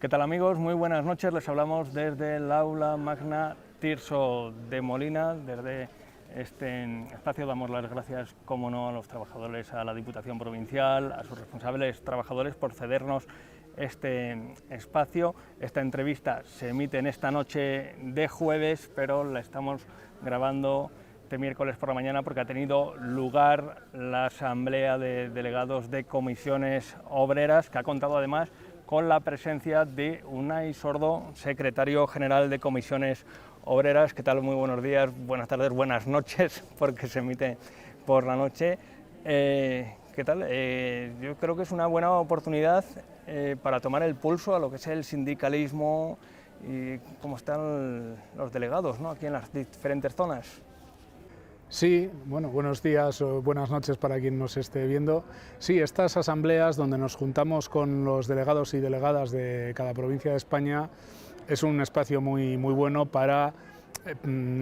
¿Qué tal amigos? Muy buenas noches, les hablamos desde el aula magna Tirso de Molina, desde este espacio damos las gracias, como no, a los trabajadores, a la Diputación Provincial, a sus responsables trabajadores por cedernos este espacio. Esta entrevista se emite en esta noche de jueves, pero la estamos grabando este miércoles por la mañana porque ha tenido lugar la asamblea de delegados de comisiones obreras, que ha contado además con la presencia de Unai Sordo, secretario general de Comisiones Obreras. ¿Qué tal? Muy buenos días, buenas tardes, buenas noches, porque se emite por la noche. ¿Qué tal? Yo creo que es una buena oportunidad para tomar el pulso a lo que es el sindicalismo y cómo están los delegados, ¿no?, aquí en las diferentes zonas. Sí, bueno, buenos días o buenas noches para quien nos esté viendo. Sí, estas asambleas donde nos juntamos con los delegados y delegadas de cada provincia de España es un espacio muy bueno para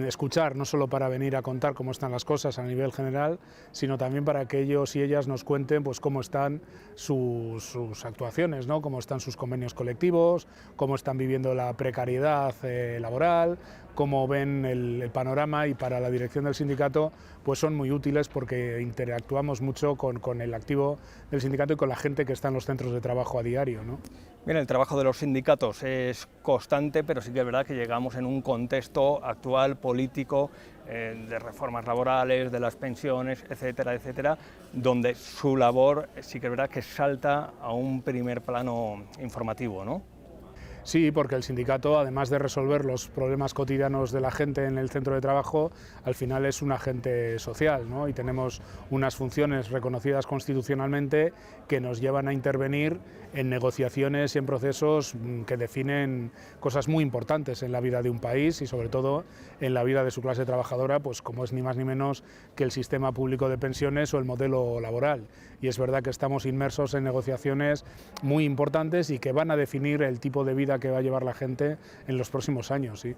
escuchar, no solo para venir a contar cómo están las cosas a nivel general, sino también para que ellos y ellas nos cuenten pues cómo están sus actuaciones, ¿no?, cómo están sus convenios colectivos, cómo están viviendo la precariedad laboral, cómo ven el panorama, y para la dirección del sindicato pues son muy útiles porque interactuamos mucho con el activo del sindicato y con la gente que está en los centros de trabajo a diario, ¿no? Bien, el trabajo de los sindicatos es constante, pero sí que es verdad que llegamos en un contexto actual político de reformas laborales, de las pensiones, etcétera, etcétera, donde su labor sí que es verdad que salta a un primer plano informativo, ¿no? Sí, porque el sindicato, además de resolver los problemas cotidianos de la gente en el centro de trabajo, al final es un agente social, ¿no? Y tenemos unas funciones reconocidas constitucionalmente que nos llevan a intervenir en negociaciones y en procesos que definen cosas muy importantes en la vida de un país y sobre todo en la vida de su clase trabajadora, pues como es ni más ni menos que el sistema público de pensiones o el modelo laboral. Y es verdad que estamos inmersos en negociaciones muy importantes y que van a definir el tipo de vida que va a llevar la gente en los próximos años, sí.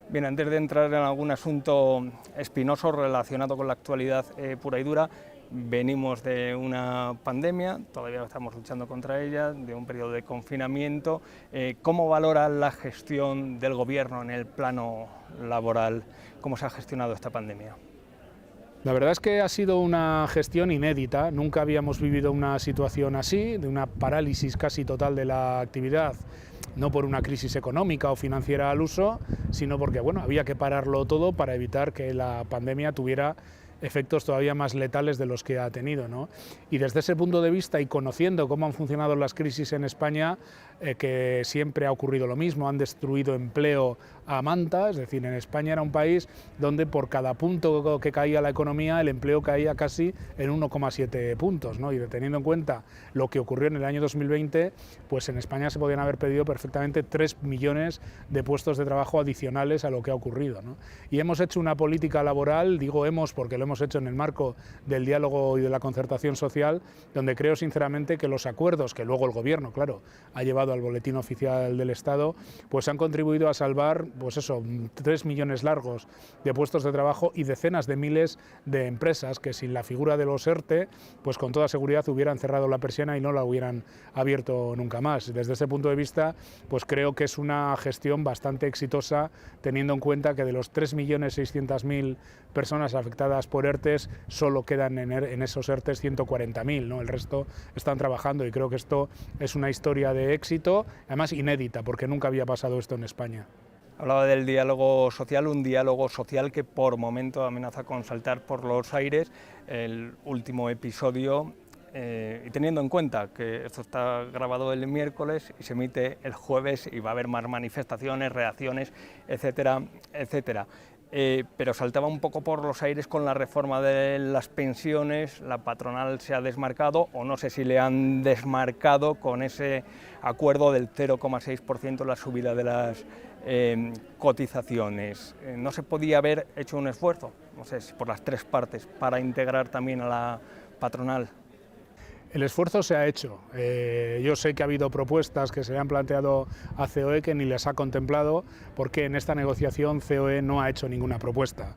Bien, antes de entrar en algún asunto espinoso relacionado con la actualidad pura y dura, venimos de una pandemia, todavía estamos luchando contra ella, de un periodo de confinamiento. ¿Cómo valora la gestión del Gobierno en el plano laboral? ¿Cómo se ha gestionado esta pandemia? La verdad es que ha sido una gestión inédita, nunca habíamos vivido una situación así, de una parálisis casi total de la actividad, no por una crisis económica o financiera al uso, sino porque bueno, había que pararlo todo para evitar que la pandemia tuviera efectos todavía más letales de los que ha tenido, ¿no? Y desde ese punto de vista y conociendo cómo han funcionado las crisis en España, que siempre ha ocurrido lo mismo, han destruido empleo a manta, es decir, en España era un país donde por cada punto que caía la economía el empleo caía casi en 1,7 puntos, ¿no? Y teniendo en cuenta lo que ocurrió en el año 2020, pues en España se podían haber pedido perfectamente 3 millones de puestos de trabajo adicionales a lo que ha ocurrido, ¿no? Y hemos hecho una política laboral, digo hemos porque lo hemos hecho en el marco del diálogo y de la concertación social, donde creo sinceramente que los acuerdos que luego el Gobierno, claro, ha llevado al Boletín Oficial del Estado, pues han contribuido a salvar, pues eso, 3 millones largos de puestos de trabajo y decenas de miles de empresas que sin la figura de los ERTE, pues con toda seguridad hubieran cerrado la persiana y no la hubieran abierto nunca más. Desde ese punto de vista, pues creo que es una gestión bastante exitosa, teniendo en cuenta que de los 3.600.000 personas afectadas por ERTES, solo quedan en esos ERTES 140.000, ¿no? El resto están trabajando y creo que esto es una historia de éxito, además inédita, porque nunca había pasado esto en España. Hablaba del diálogo social, un diálogo social que por momento amenaza con saltar por los aires. El último episodio, y teniendo en cuenta que esto está grabado el miércoles y se emite el jueves y va a haber más manifestaciones, reacciones, etcétera, etcétera. Pero saltaba un poco por los aires con la reforma de las pensiones. La patronal se ha desmarcado, o no sé si le han desmarcado con ese acuerdo del 0,6% la subida de las cotizaciones. ¿No se podía haber hecho un esfuerzo, no sé si por las tres partes, para integrar también a la patronal? El esfuerzo se ha hecho. Yo sé que ha habido propuestas que se le han planteado a COE que ni les ha contemplado, porque en esta negociación COE no ha hecho ninguna propuesta.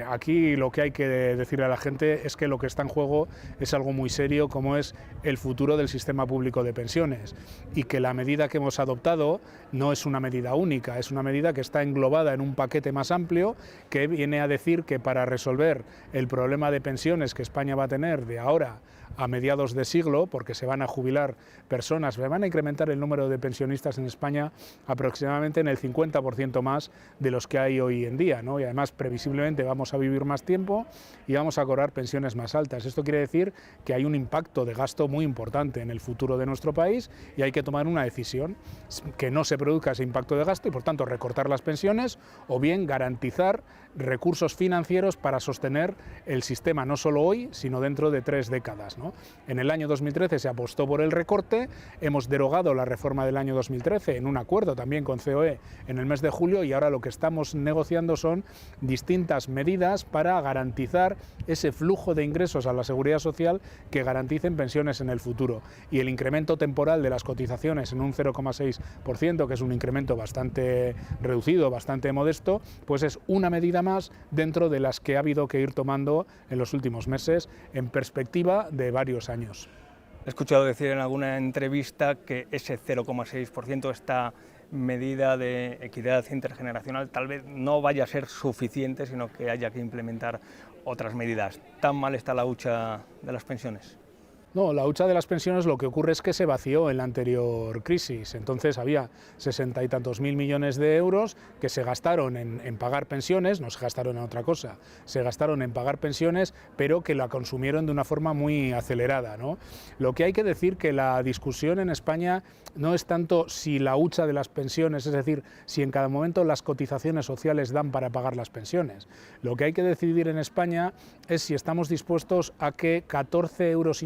Aquí lo que hay que decirle a la gente es que lo que está en juego es algo muy serio, como es el futuro del sistema público de pensiones, y que la medida que hemos adoptado no es una medida única, es una medida que está englobada en un paquete más amplio que viene a decir que para resolver el problema de pensiones que España va a tener de ahora a mediados de siglo, porque se van a jubilar personas, se van a incrementar el número de pensionistas en España aproximadamente en el 50% más de los que hay hoy en día, ¿no? Y además previsiblemente vamos a vivir más tiempo y vamos a cobrar pensiones más altas. Esto quiere decir que hay un impacto de gasto muy importante en el futuro de nuestro país y hay que tomar una decisión, que no se produzca ese impacto de gasto y por tanto recortar las pensiones o bien garantizar recursos financieros para sostener el sistema no solo hoy, sino dentro de 3 décadas, ¿no? En el año 2013 se apostó por el recorte, hemos derogado la reforma del año 2013 en un acuerdo también con COE en el mes de julio y ahora lo que estamos negociando son distintas medidas para garantizar ese flujo de ingresos a la seguridad social que garanticen pensiones en el futuro. Y el incremento temporal de las cotizaciones en un 0,6%, que es un incremento bastante reducido, bastante modesto, pues es una medida más dentro de las que ha habido que ir tomando en los últimos meses en perspectiva de varios años. He escuchado decir en alguna entrevista que ese 0,6%, esta medida de equidad intergeneracional, tal vez no vaya a ser suficiente, sino que haya que implementar otras medidas. ¿Tan mal está la hucha de las pensiones? No, la hucha de las pensiones lo que ocurre es que se vació en la anterior crisis. Entonces había 60 y tantos mil millones de euros que se gastaron en pagar pensiones, no se gastaron en otra cosa, se gastaron en pagar pensiones, pero que la consumieron de una forma muy acelerada, ¿no? Lo que hay que decir que la discusión en España no es tanto si la hucha de las pensiones, es decir, si en cada momento las cotizaciones sociales dan para pagar las pensiones. Lo que hay que decidir en España es si estamos dispuestos a que 14,5 euros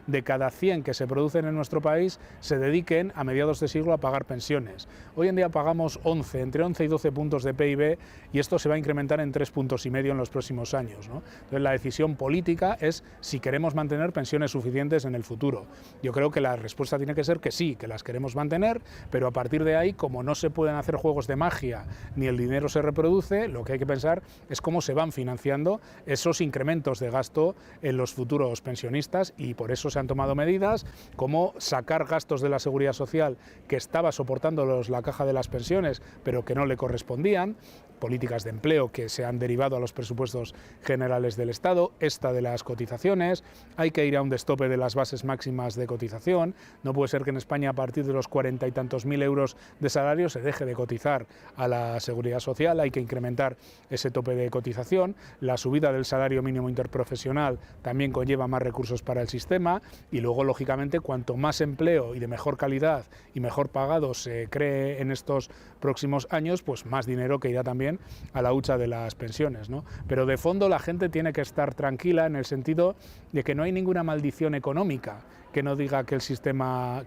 de cada 100 que se producen en nuestro país se dediquen a mediados de siglo a pagar pensiones. Hoy en día pagamos 11, entre 11 y 12 puntos de PIB y esto se va a incrementar en 3,5 puntos en los próximos años, ¿no? Entonces la decisión política es si queremos mantener pensiones suficientes en el futuro. Yo creo que la respuesta tiene que ser que sí, que las queremos mantener, pero a partir de ahí, como no se pueden hacer juegos de magia ni el dinero se reproduce, lo que hay que pensar es cómo se van financiando esos incrementos de gasto en los futuros pensionistas y por eso se han tomado medidas como sacar gastos de la seguridad social que estaba soportándolos la caja de las pensiones pero que no le correspondían, políticas de empleo que se han derivado a los presupuestos generales del Estado, esta de las cotizaciones, hay que ir a un destope de las bases máximas de cotización, no puede ser que en España a partir de los 40 y tantos mil euros de salario se deje de cotizar a la seguridad social, hay que incrementar ese tope de cotización, la subida del salario mínimo interprofesional también conlleva más recursos para el sistema y luego lógicamente cuanto más empleo y de mejor calidad y mejor pagado se cree en estos próximos años, pues más dinero que irá también a la hucha de las pensiones, ¿no? Pero de fondo la gente tiene que estar tranquila en el sentido de que no hay ninguna maldición económica que no diga que el sistema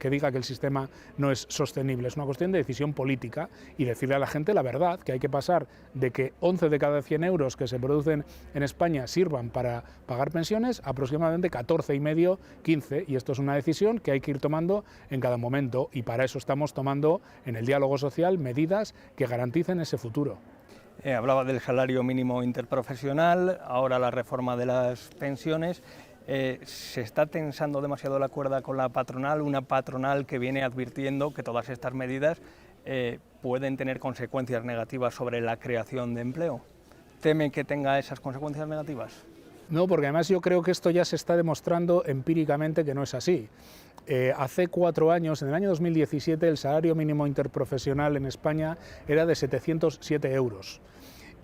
no es sostenible. Es una cuestión de decisión política y decirle a la gente la verdad, que hay que pasar de que 11 de cada 100 euros que se producen en España sirvan para pagar pensiones, aproximadamente 14,5, 15, y esto es una decisión que hay que ir tomando en cada momento y para eso estamos tomando en el diálogo social medidas que garanticen ese futuro. Hablaba del salario mínimo interprofesional, ahora la reforma de las pensiones. Se está tensando demasiado la cuerda con la patronal, una patronal que viene advirtiendo que todas estas medidas pueden tener consecuencias negativas sobre la creación de empleo. ¿Teme que tenga esas consecuencias negativas? No, porque además yo creo que esto ya se está demostrando empíricamente que no es así. Hace 4 años, en el año 2017, el salario mínimo interprofesional en España era de 707 euros.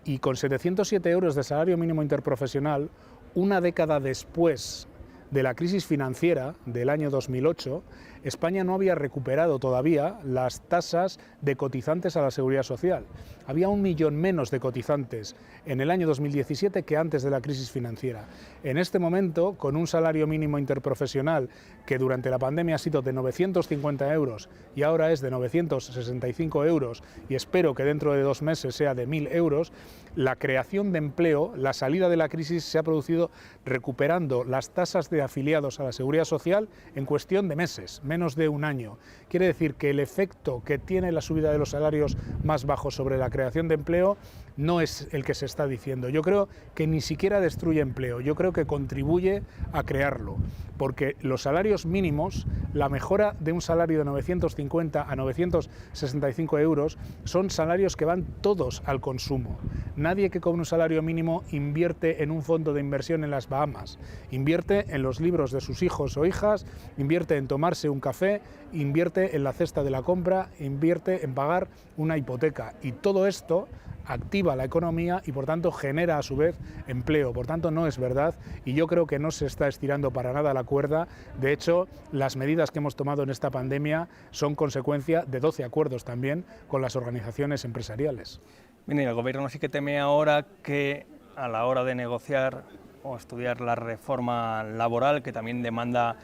Y con 707 euros de salario mínimo interprofesional, una década después de la crisis financiera del año 2008, España no había recuperado todavía las tasas de cotizantes a la Seguridad Social. Había 1 millón menos de cotizantes en el año 2017 que antes de la crisis financiera. En este momento, con un salario mínimo interprofesional que durante la pandemia ha sido de 950 euros y ahora es de 965 euros y espero que dentro de 2 meses sea de 1.000 euros, la creación de empleo, la salida de la crisis se ha producido recuperando las tasas de de afiliados a la Seguridad Social en cuestión de meses, menos de un año. Quiere decir que el efecto que tiene la subida de los salarios más bajos sobre la creación de empleo no es el que se está diciendo. Yo creo que ni siquiera destruye empleo, yo creo que contribuye a crearlo, porque los salarios mínimos, la mejora de un salario de 950 a 965 euros, son salarios que van todos al consumo. Nadie que cobre un salario mínimo invierte en un fondo de inversión en las Bahamas, invierte en los libros de sus hijos o hijas, invierte en tomarse un café, invierte en la cesta de la compra, invierte en pagar una hipoteca, y todo esto activa la economía y por tanto genera a su vez empleo. Por tanto no es verdad, y yo creo que no se está estirando para nada la cuerda. De hecho, las medidas que hemos tomado en esta pandemia son consecuencia de 12 acuerdos también con las organizaciones empresariales. Bien, y el Gobierno sí que teme ahora que a la hora de negociar o estudiar la reforma laboral que también demanda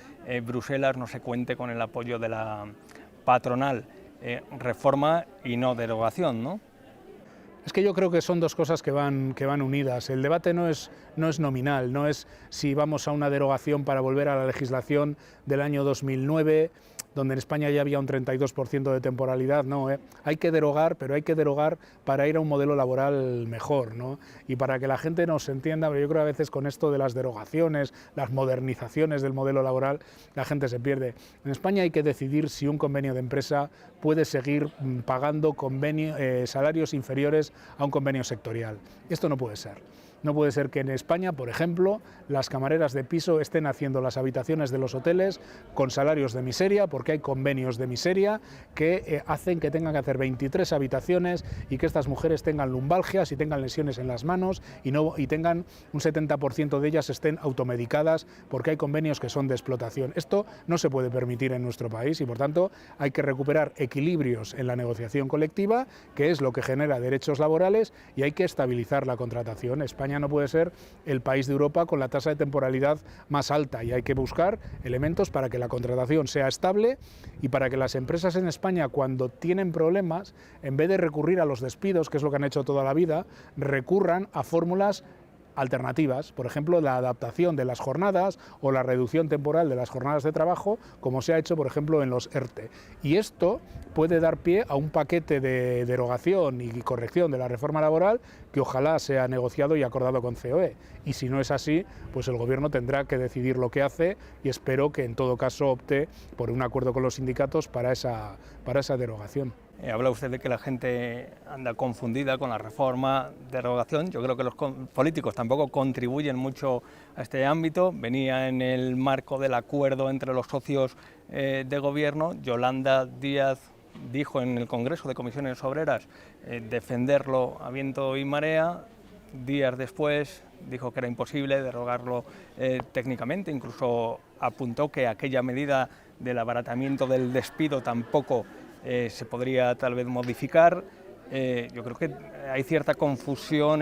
Bruselas no se cuente con el apoyo de la patronal. Reforma y no derogación, ¿no? Es que yo creo que son dos cosas que van unidas. El debate no es nominal, no es si vamos a una derogación para volver a la legislación del año 2009, donde en España ya había un 32% de temporalidad. No, hay que derogar, pero hay que derogar para ir a un modelo laboral mejor, ¿no? Y para que la gente nos entienda, pero yo creo que a veces con esto de las derogaciones, las modernizaciones del modelo laboral, la gente se pierde. En España hay que decidir si un convenio de empresa puede seguir pagando salarios inferiores a un convenio sectorial. Esto no puede ser. No puede ser que en España, por ejemplo, las camareras de piso estén haciendo las habitaciones de los hoteles con salarios de miseria, porque hay convenios de miseria que hacen que tengan que hacer 23 habitaciones y que estas mujeres tengan lumbalgias y tengan lesiones en las manos y tengan un 70% de ellas estén automedicadas, porque hay convenios que son de explotación. Esto no se puede permitir en nuestro país y por tanto hay que recuperar equilibrios en la negociación colectiva, que es lo que genera derechos laborales, y hay que estabilizar la contratación. España no puede ser el país de Europa con la tasa de temporalidad más alta, y hay que buscar elementos para que la contratación sea estable y para que las empresas en España, cuando tienen problemas, en vez de recurrir a los despidos, que es lo que han hecho toda la vida, recurran a fórmulas alternativas, por ejemplo, la adaptación de las jornadas o la reducción temporal de las jornadas de trabajo, como se ha hecho, por ejemplo, en los ERTE. Y esto puede dar pie a un paquete de derogación y corrección de la reforma laboral que ojalá sea negociado y acordado con COE. Y si no es así, pues el Gobierno tendrá que decidir lo que hace, y espero que en todo caso opte por un acuerdo con los sindicatos para esa derogación. Habla usted de que la gente anda confundida con la reforma, derogación. Yo creo que los políticos tampoco contribuyen mucho a este ámbito. Venía en el marco del acuerdo entre los socios de gobierno. Yolanda Díaz dijo en el Congreso de Comisiones Obreras defenderlo a viento y marea. Días después dijo que era imposible derogarlo técnicamente. Incluso apuntó que aquella medida del abaratamiento del despido tampoco se podría tal vez modificar. Yo creo que hay cierta confusión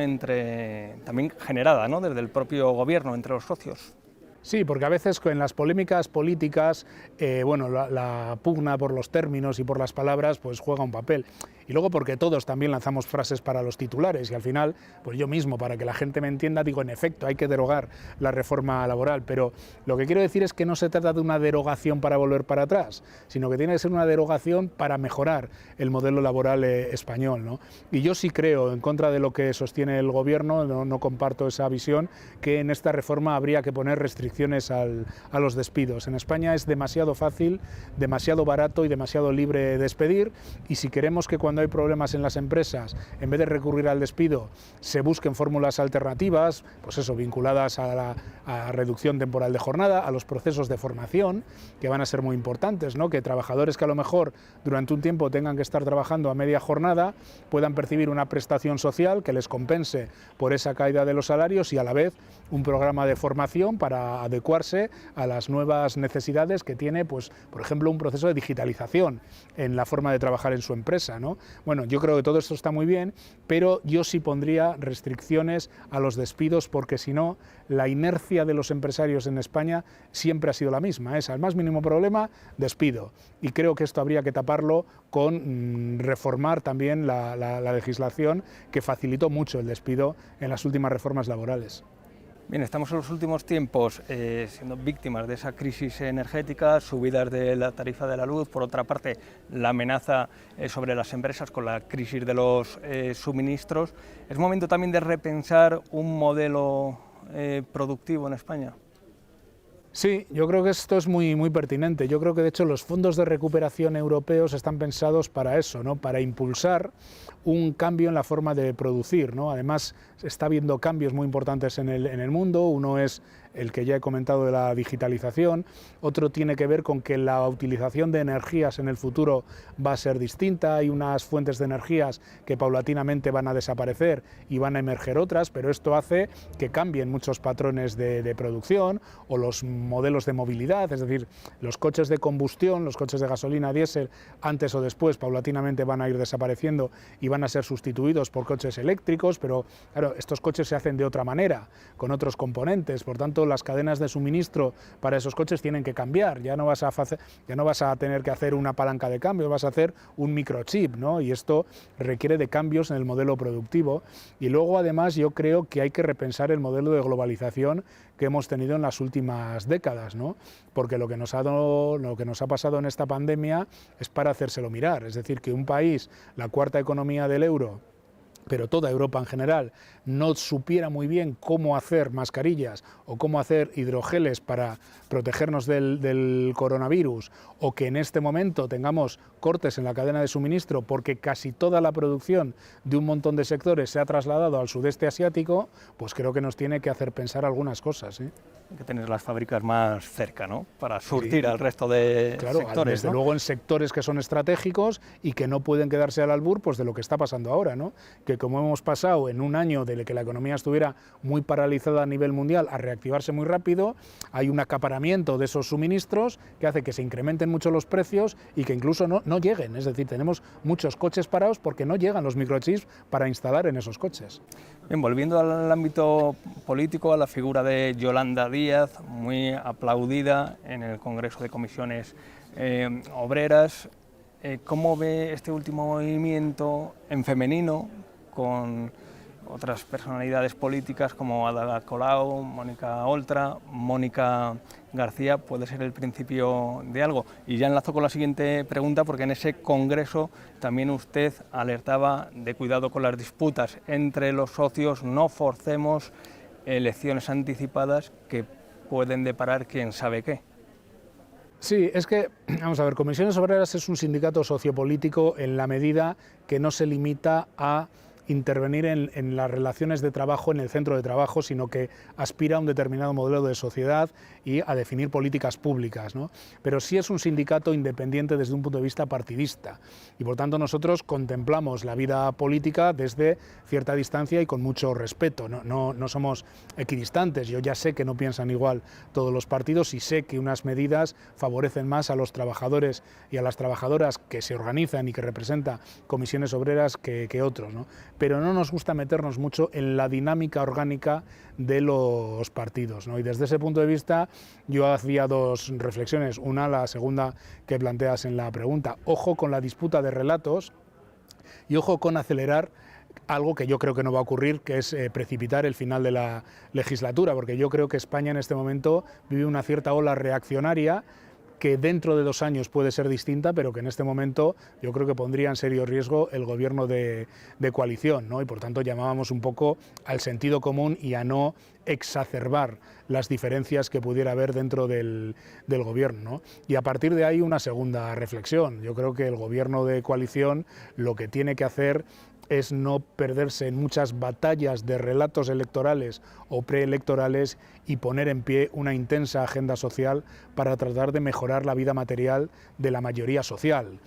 también generada, ¿no?, desde el propio Gobierno, entre los socios. Sí, porque a veces en las polémicas políticas, la pugna por los términos y por las palabras pues juega un papel. Y luego porque todos también lanzamos frases para los titulares, y al final, pues yo mismo, para que la gente me entienda, digo, en efecto, hay que derogar la reforma laboral, pero lo que quiero decir es que no se trata de una derogación para volver para atrás, sino que tiene que ser una derogación para mejorar el modelo laboral español, ¿no? Y yo sí creo, en contra de lo que sostiene el Gobierno, no comparto esa visión, que en esta reforma habría que poner restricciones a los despidos. En España es demasiado fácil, demasiado barato y demasiado libre despedir, y si queremos que cuando hay problemas en las empresas, en vez de recurrir al despido, se busquen fórmulas alternativas, pues eso, vinculadas a la reducción temporal de jornada, a los procesos de formación, que van a ser muy importantes, ¿no? Que trabajadores que a lo mejor durante un tiempo tengan que estar trabajando a media jornada puedan percibir una prestación social que les compense por esa caída de los salarios, y a la vez un programa de formación para adecuarse a las nuevas necesidades que tiene, pues, por ejemplo, un proceso de digitalización en la forma de trabajar en su empresa, ¿no? Bueno, yo creo que todo esto está muy bien, pero yo sí pondría restricciones a los despidos, porque si no, la inercia de los empresarios en España siempre ha sido la misma, es al más mínimo problema, despido. Y creo que esto habría que taparlo con reformar también la legislación que facilitó mucho el despido en las últimas reformas laborales. Bien, estamos en los últimos tiempos siendo víctimas de esa crisis energética, subidas de la tarifa de la luz, por otra parte la amenaza sobre las empresas con la crisis de los suministros. ¿Es momento también de repensar un modelo productivo en España? Sí, yo creo que esto es muy pertinente. Yo creo que de hecho los fondos de recuperación europeos están pensados para eso, ¿no? Para impulsar un cambio en la forma de producir, ¿no? Además, está habiendo cambios muy importantes en el mundo. Uno es el que ya he comentado de la digitalización, otro tiene que ver con que la utilización de energías en el futuro va a ser distinta. Hay unas fuentes de energías que paulatinamente van a desaparecer y van a emerger otras, pero esto hace que cambien muchos patrones de producción o los modelos de movilidad, es decir, los coches de combustión, los coches de gasolina, diésel, antes o después paulatinamente van a ir desapareciendo y van a ser sustituidos por coches eléctricos, pero claro, estos coches se hacen de otra manera, con otros componentes, por tanto las cadenas de suministro para esos coches tienen que cambiar, ya no vas a tener que hacer una palanca de cambio, vas a hacer un microchip, ¿no? Y esto requiere de cambios en el modelo productivo. Y luego además yo creo que hay que repensar el modelo de globalización que hemos tenido en las últimas décadas, ¿no? Porque lo que nos ha pasado en esta pandemia es para hacérselo mirar, es decir, que un país, la cuarta economía del euro, pero toda Europa en general, no supiera muy bien cómo hacer mascarillas o cómo hacer hidrogeles para protegernos del coronavirus, o que en este momento tengamos cortes en la cadena de suministro porque casi toda la producción de un montón de sectores se ha trasladado al sudeste asiático, pues creo que nos tiene que hacer pensar algunas cosas, ¿eh? Hay que tener las fábricas más cerca, ¿no? Para surtir al resto de sectores, desde luego en sectores que son estratégicos y que no pueden quedarse al albur pues, de lo que está pasando ahora, ¿no? Que como hemos pasado en un año de que la economía estuviera muy paralizada a nivel mundial a reactivarse muy rápido, hay un acaparamiento de esos suministros que hace que se incrementen mucho los precios y que incluso no lleguen, es decir, tenemos muchos coches parados porque no llegan los microchips para instalar en esos coches. Bien, volviendo al ámbito político, a la figura de Yolanda Díaz, muy aplaudida en el Congreso de Comisiones Obreras, ¿cómo ve este último movimiento en femenino con otras personalidades políticas como Ada Colau, Mónica Oltra, Mónica García? Puede ser el principio de algo. Y ya enlazo con la siguiente pregunta, porque en ese congreso también usted alertaba de cuidado con las disputas entre los socios, no forcemos elecciones anticipadas que pueden deparar quién sabe qué. Sí, es que, vamos a ver, Comisiones Obreras es un sindicato sociopolítico en la medida que no se limita a intervenir en las relaciones de trabajo en el centro de trabajo, sino que aspira a un determinado modelo de sociedad y a definir políticas públicas, ¿no? Pero sí es un sindicato independiente desde un punto de vista partidista y por tanto nosotros contemplamos la vida política desde cierta distancia y con mucho respeto, no somos equidistantes. Yo ya sé que no piensan igual todos los partidos y sé que unas medidas favorecen más a los trabajadores y a las trabajadoras que se organizan y que representan Comisiones Obreras que otros, ¿no? Pero no nos gusta meternos mucho en la dinámica orgánica de los partidos, ¿no? Y desde ese punto de vista yo hacía dos reflexiones. Una, la segunda que planteas en la pregunta. Ojo con la disputa de relatos y ojo con acelerar algo que yo creo que no va a ocurrir, que es precipitar el final de la legislatura, porque yo creo que España en este momento vive una cierta ola reaccionaria que dentro de 2 años puede ser distinta, pero que en este momento yo creo que pondría en serio riesgo el gobierno de coalición, ¿no? Y por tanto llamábamos un poco al sentido común y a no exacerbar las diferencias que pudiera haber dentro del gobierno, ¿no? Y a partir de ahí una segunda reflexión. Yo creo que el gobierno de coalición lo que tiene que hacer es no perderse en muchas batallas de relatos electorales o preelectorales y poner en pie una intensa agenda social para tratar de mejorar la vida material de la mayoría social.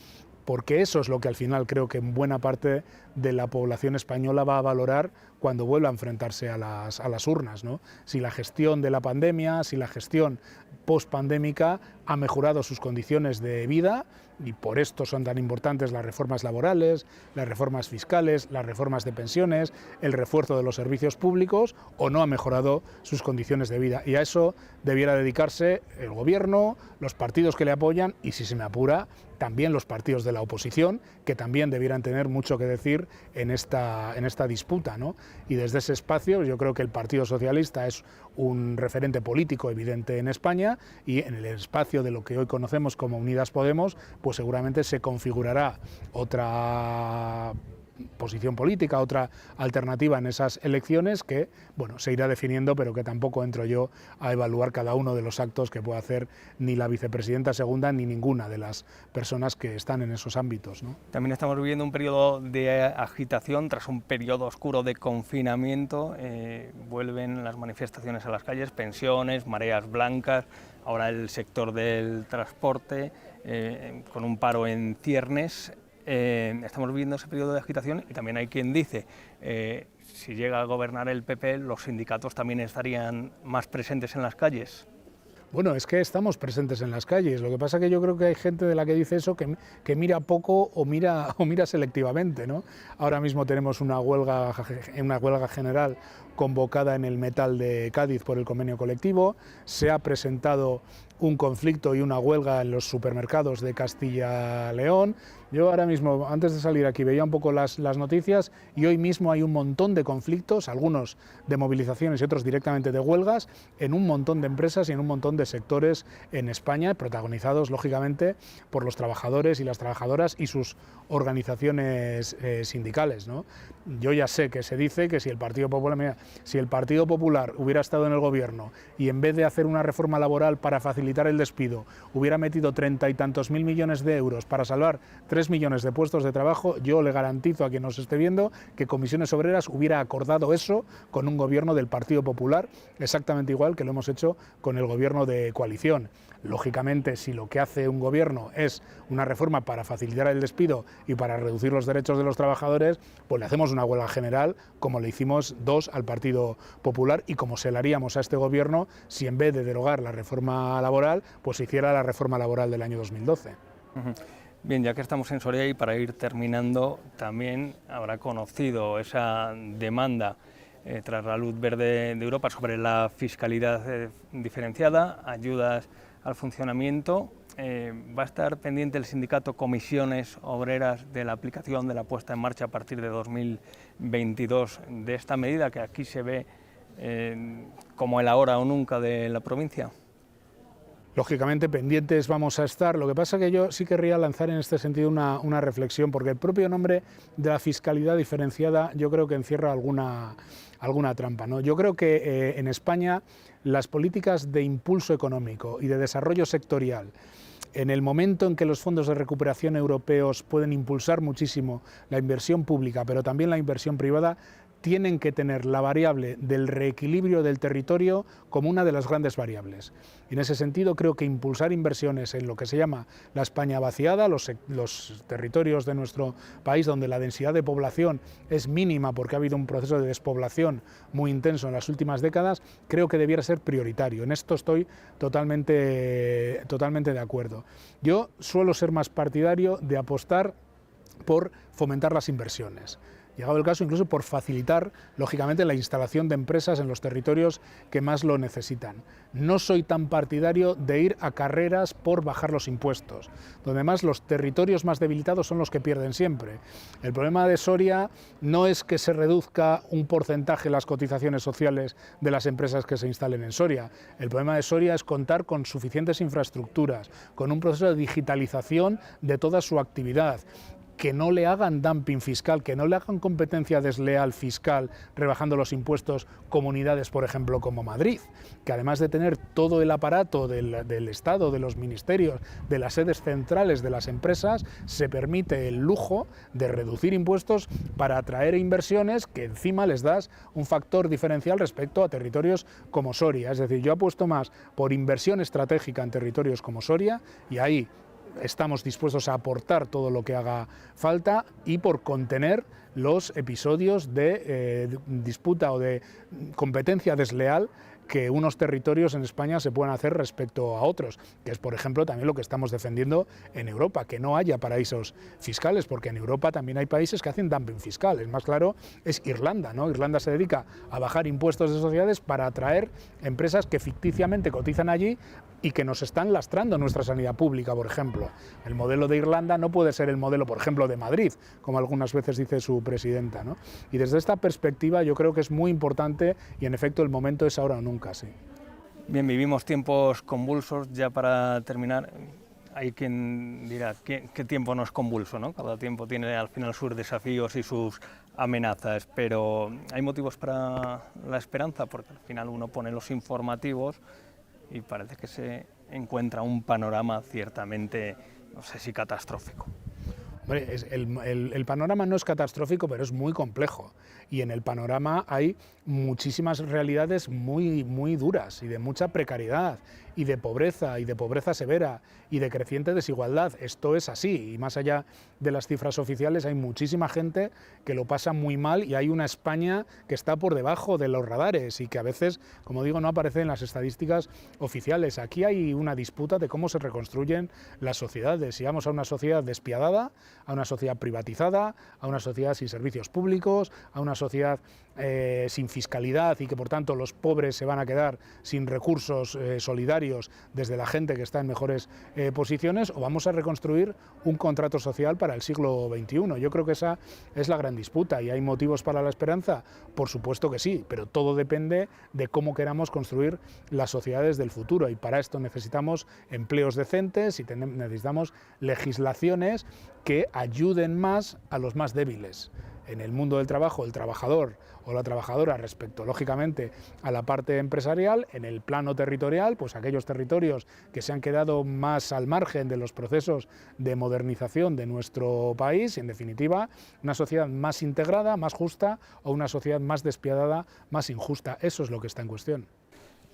Porque eso es lo que al final creo que buena parte de la población española va a valorar cuando vuelva a enfrentarse a las urnas, ¿no? Si la gestión de la pandemia, si la gestión post-pandémica ha mejorado sus condiciones de vida, y por esto son tan importantes las reformas laborales, las reformas fiscales, las reformas de pensiones, el refuerzo de los servicios públicos, o no ha mejorado sus condiciones de vida. Y a eso debiera dedicarse el gobierno, los partidos que le apoyan y, si se me apura, también los partidos de la oposición, que también debieran tener mucho que decir en esta disputa, ¿no? y desde ese espacio yo creo que el Partido Socialista es un referente político evidente en España, y en el espacio de lo que hoy conocemos como Unidas Podemos, pues seguramente se configurará otra posición política, otra alternativa en esas elecciones que, bueno, se irá definiendo, pero que tampoco entro yo a evaluar cada uno de los actos que pueda hacer ni la vicepresidenta segunda ni ninguna de las personas que están en esos ámbitos, ¿no? También estamos viviendo un periodo de agitación tras un periodo oscuro de confinamiento. Vuelven las manifestaciones a las calles, pensiones, mareas blancas, ahora el sector del transporte, con un paro en ciernes. Estamos viviendo ese periodo de agitación, y también hay quien dice, si llega a gobernar el PP, los sindicatos también estarían más presentes en las calles. Bueno, es que estamos presentes en las calles. Lo que pasa es que yo creo que hay gente de la que dice eso que mira poco o mira selectivamente, ¿no? Ahora mismo tenemos una huelga general convocada en el Metal de Cádiz por el convenio colectivo. Se ha presentado un conflicto y una huelga en los supermercados de Castilla-León. Yo ahora mismo, antes de salir aquí, veía un poco las noticias, y hoy mismo hay un montón de conflictos, algunos de movilizaciones y otros directamente de huelgas, en un montón de empresas y en un montón de sectores en España, protagonizados lógicamente por los trabajadores y las trabajadoras y sus organizaciones sindicales, ¿no? Yo ya sé que se dice que si el Partido Popular, mira, si el Partido Popular hubiera estado en el gobierno y en vez de hacer una reforma laboral para facilitar el despido, hubiera metido 30 y tantos mil millones de euros para salvar 3 millones de puestos de trabajo, yo le garantizo a quien nos esté viendo que Comisiones Obreras hubiera acordado eso con un gobierno del Partido Popular, exactamente igual que lo hemos hecho con el gobierno de coalición. Lógicamente, si lo que hace un gobierno es una reforma para facilitar el despido y para reducir los derechos de los trabajadores, pues le hacemos una huelga general, como le hicimos dos al Partido Popular, y como se le haríamos a este gobierno si en vez de derogar la reforma laboral, pues se hiciera la reforma laboral del año 2012. Bien, ya que estamos en Soria, y para ir terminando, también habrá conocido esa demanda tras la luz verde de Europa sobre la fiscalidad diferenciada, ayudas al funcionamiento. Va a estar pendiente el sindicato Comisiones Obreras de la aplicación, de la puesta en marcha a partir de 2022 de esta medida, que aquí se ve como el ahora o nunca de la provincia. Lógicamente pendientes vamos a estar. Lo que pasa es que yo sí querría lanzar en este sentido una reflexión, porque el propio nombre de la fiscalidad diferenciada yo creo que encierra alguna trampa, ¿no? Yo creo que en España las políticas de impulso económico y de desarrollo sectorial, en el momento en que los fondos de recuperación europeos pueden impulsar muchísimo la inversión pública, pero también la inversión privada, tienen que tener la variable del reequilibrio del territorio como una de las grandes variables. Y en ese sentido creo que impulsar inversiones en lo que se llama la España vaciada, los territorios de nuestro país donde la densidad de población es mínima porque ha habido un proceso de despoblación muy intenso en las últimas décadas, creo que debiera ser prioritario. En esto estoy totalmente de acuerdo. Yo suelo ser más partidario de apostar por fomentar las inversiones. Llegado el caso, incluso por facilitar, lógicamente, la instalación de empresas en los territorios que más lo necesitan. No soy tan partidario de ir a carreras por bajar los impuestos, donde más los territorios más debilitados son los que pierden siempre. El problema de Soria no es que se reduzca un porcentaje las cotizaciones sociales de las empresas que se instalen en Soria. El problema de Soria es contar con suficientes infraestructuras, con un proceso de digitalización de toda su actividad, que no le hagan dumping fiscal, que no le hagan competencia desleal fiscal rebajando los impuestos comunidades, por ejemplo, como Madrid, que además de tener todo el aparato del Estado, de los ministerios, de las sedes centrales de las empresas, se permite el lujo de reducir impuestos para atraer inversiones que encima les das un factor diferencial respecto a territorios como Soria. Es decir, yo apuesto más por inversión estratégica en territorios como Soria, y ahí estamos dispuestos a aportar todo lo que haga falta, y por contener los episodios de disputa o de competencia desleal que unos territorios en España se puedan hacer respecto a otros, que es, por ejemplo, también lo que estamos defendiendo en Europa, que no haya paraísos fiscales, porque en Europa también hay países que hacen dumping fiscal. El más claro es Irlanda, ¿no? Irlanda se dedica a bajar impuestos de sociedades para atraer empresas que ficticiamente cotizan allí y que nos están lastrando nuestra sanidad pública, por ejemplo. El modelo de Irlanda no puede ser el modelo, por ejemplo, de Madrid, como algunas veces dice su presidenta, ¿no? Y desde esta perspectiva yo creo que es muy importante y en efecto el momento es ahora o nunca, sí. Bien, vivimos tiempos convulsos. Ya para terminar, hay quien dirá, ¿qué tiempo no es convulso, ¿no? Cada tiempo tiene al final sus desafíos y sus amenazas, pero hay motivos para la esperanza, porque al final uno pone los informativos y parece que se encuentra un panorama ciertamente, no sé si catastrófico. Hombre, el panorama no es catastrófico, pero es muy complejo. Y en el panorama hay muchísimas realidades muy duras y de mucha precariedad y de pobreza severa y de creciente desigualdad. Esto es así, y más allá de las cifras oficiales hay muchísima gente que lo pasa muy mal y hay una España que está por debajo de los radares y que a veces, como digo, no aparece en las estadísticas oficiales. Aquí hay una disputa de cómo se reconstruyen las sociedades. Si vamos a una sociedad despiadada, a una sociedad privatizada, a una sociedad sin servicios públicos, a una sociedad sin fiscalidad y que por tanto los pobres se van a quedar sin recursos solidarios desde la gente que está en mejores posiciones, o vamos a reconstruir un contrato social para el siglo XXI. Yo creo que esa es la gran disputa. ¿Y hay motivos para la esperanza? Por supuesto que sí, pero todo depende de cómo queramos construir las sociedades del futuro, y para esto necesitamos empleos decentes y necesitamos legislaciones que ayuden más a los más débiles. En el mundo del trabajo, el trabajador o la trabajadora respecto, lógicamente, a la parte empresarial. En el plano territorial, pues aquellos territorios que se han quedado más al margen de los procesos de modernización de nuestro país, y en definitiva, una sociedad más integrada, más justa, o una sociedad más despiadada, más injusta. Eso es lo que está en cuestión.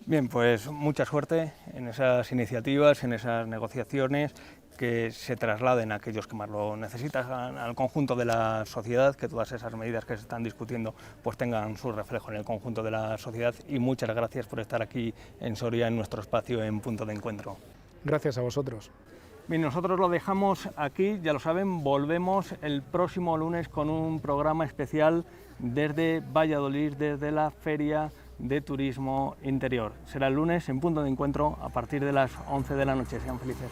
Bien, pues mucha suerte en esas iniciativas, en esas negociaciones, que se trasladen a aquellos que más lo necesitan, al conjunto de la sociedad, que todas esas medidas que se están discutiendo pues tengan su reflejo en el conjunto de la sociedad, y muchas gracias por estar aquí en Soria, en nuestro espacio en Punto de Encuentro. Gracias a vosotros. Bien, nosotros lo dejamos aquí, ya lo saben, volvemos el próximo lunes con un programa especial desde Valladolid, desde la Feria de Turismo Interior. Será el lunes en Punto de Encuentro a partir de las 11 de la noche. Sean felices.